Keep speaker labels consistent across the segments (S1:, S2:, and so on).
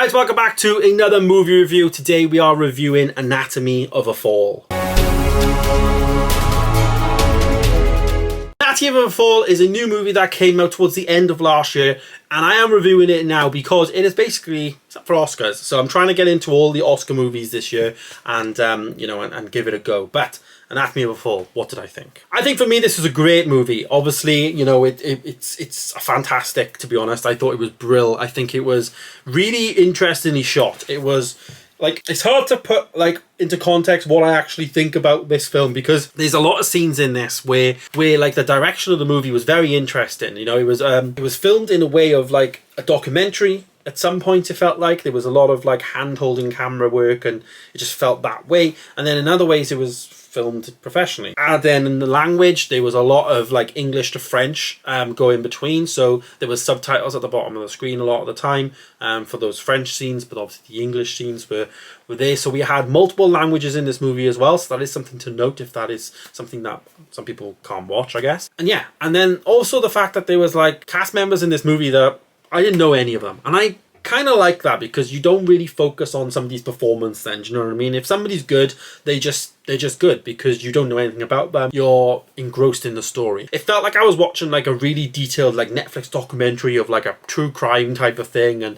S1: Guys, welcome back to another movie review. Today we are reviewing Anatomy of a Fall. Anatomy of a Fall is a new movie that came out towards the end of last year, and I am reviewing it now because it is basically for Oscars. So I'm trying to get into all the Oscar movies this year and and give it a go. But Anatomy of a Fall, what did I think? I think for me this was a great movie. Obviously, it's fantastic, to be honest. I thought it was brilliant. I think it was really interestingly shot. It was it's hard to put into context what I actually think about this film, because there's a lot of scenes in this where the direction of the movie was very interesting. It was filmed in a way of a documentary. At some point it felt like there was a lot of hand-holding camera work, and it just felt that way. And then in other ways it was filmed professionally. And then in the language there was a lot of English to French going between, so there was subtitles at the bottom of the screen a lot of the time for those French scenes, but obviously the English scenes were there. So we had multiple languages in this movie as well, so that is something to note if that is something that some people can't watch, I guess. And then also the fact that there was cast members in this movie that I didn't know any of them, and I kind of like that, because you don't really focus on somebody's performance then, do you know what I mean? If somebody's good, they're just good, because you don't know anything about them. You're engrossed in the story. It felt like I was watching a really detailed Netflix documentary of a true crime type of thing, and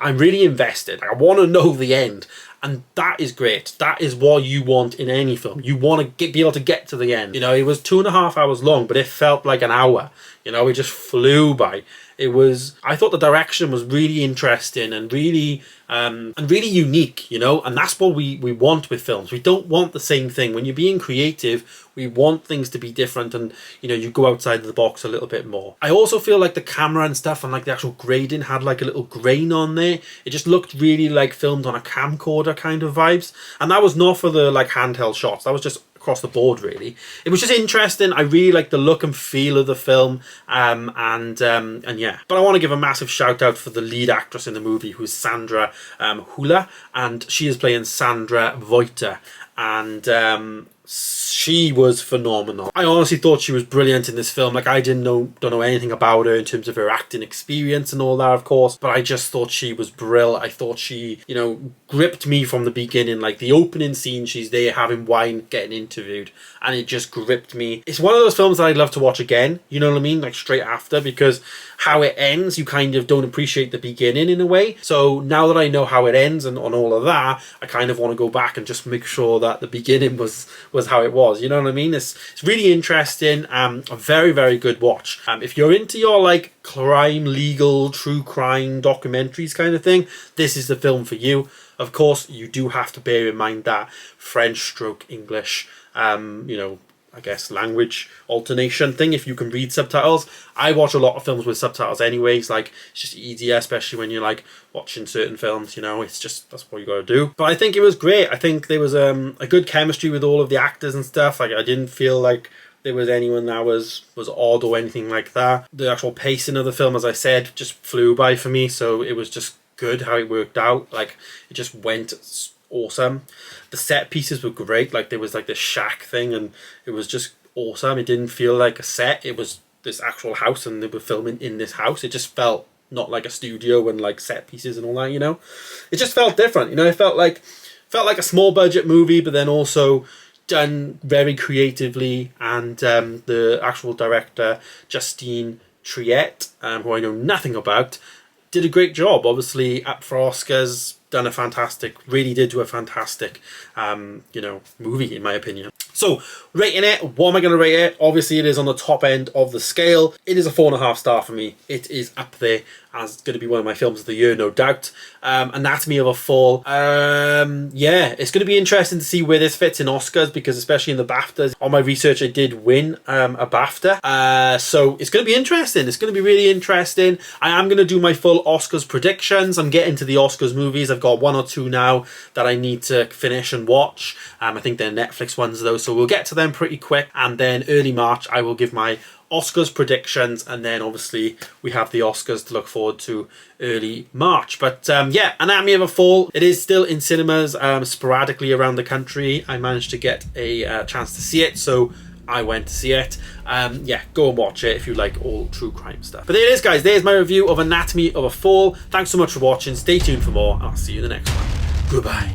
S1: I'm really invested. I want to know the end. And that is great. That is what you want in any film. You want to be able to get to the end. It was 2.5 hours long, but it felt like an hour. It just flew by. I thought the direction was really interesting and really unique, and that's what we want with films. We don't want the same thing. When you're being creative, we want things to be different, and you go outside the box a little bit more. I also feel like the camera and stuff and the actual grading had a little grain on there. It just looked really filmed on a camcorder kind of vibes, and that was not for the handheld shots. That was just across the board, really. It was just interesting. I really like the look and feel of the film, and yeah. But I want to give a massive shout out for the lead actress in the movie, who's Sandra Hula, and she is playing Sandra Voita, and she was phenomenal. I honestly thought she was brilliant in this film. I don't know anything about her in terms of her acting experience and all that, of course, but I just thought she was brilliant. I thought she, gripped me from the beginning. The opening scene, she's there having wine, getting interviewed, and it just gripped me. It's one of those films that I'd love to watch again, you know what I mean? Straight after, because how it ends, you kind of don't appreciate the beginning in a way. So now that I know how it ends and on all of that, I kind of want to go back and just make sure that the beginning was how it was, you know what I mean? It's really interesting. A very, very good watch. If you're into your crime, legal, true crime documentaries kind of thing, this is the film for you. Of course, you do have to bear in mind that French stroke English, I guess language alternation thing, if you can read subtitles. I watch a lot of films with subtitles anyways. It's just easier, especially when you're watching certain films, it's just, that's what you gotta do. But I think it was great. I think there was a good chemistry with all of the actors and stuff. I didn't feel like there was anyone that was odd or anything like that. The actual pacing of the film, as I said, just flew by for me, so it was just good how it worked out. It just went awesome. The set pieces were great. There was this shack thing, and it was just awesome. It didn't feel like a set. It was this actual house, and they were filming in this house. It just felt not like a studio and set pieces and all that. It just felt different. It felt like a small budget movie, but then also done very creatively. And the actual director, Justine Triet, who I know nothing about, did a great job. Obviously up for Oscars, really did do a fantastic movie, in my opinion. So, rating it, what am I going to rate it? Obviously, it is on the top end of the scale. It is a 4.5 star for me. It is up there as going to be one of my films of the year, no doubt. Anatomy of a Fall. Yeah, it's going to be interesting to see where this fits in Oscars, because especially in the BAFTAs, on my research, it did win a BAFTA. So it's going to be interesting. It's going to be really interesting. I am going to do my full Oscars predictions. I'm getting to the Oscars movies. I've got 1 or 2 now that I need to finish and watch. I think they're Netflix ones though, so we'll get to them pretty quick. And then early March, I will give my Oscars predictions, and then obviously we have the Oscars to look forward to early March. But yeah, Anatomy of a Fall, it is still in cinemas sporadically around the country. I managed to get a chance to see it, so I went to see it. Yeah, go and watch it if you like all true crime stuff. But there it is, guys. There's my review of Anatomy of a Fall. Thanks so much for watching. Stay tuned for more, and I'll see you in the next one. Goodbye.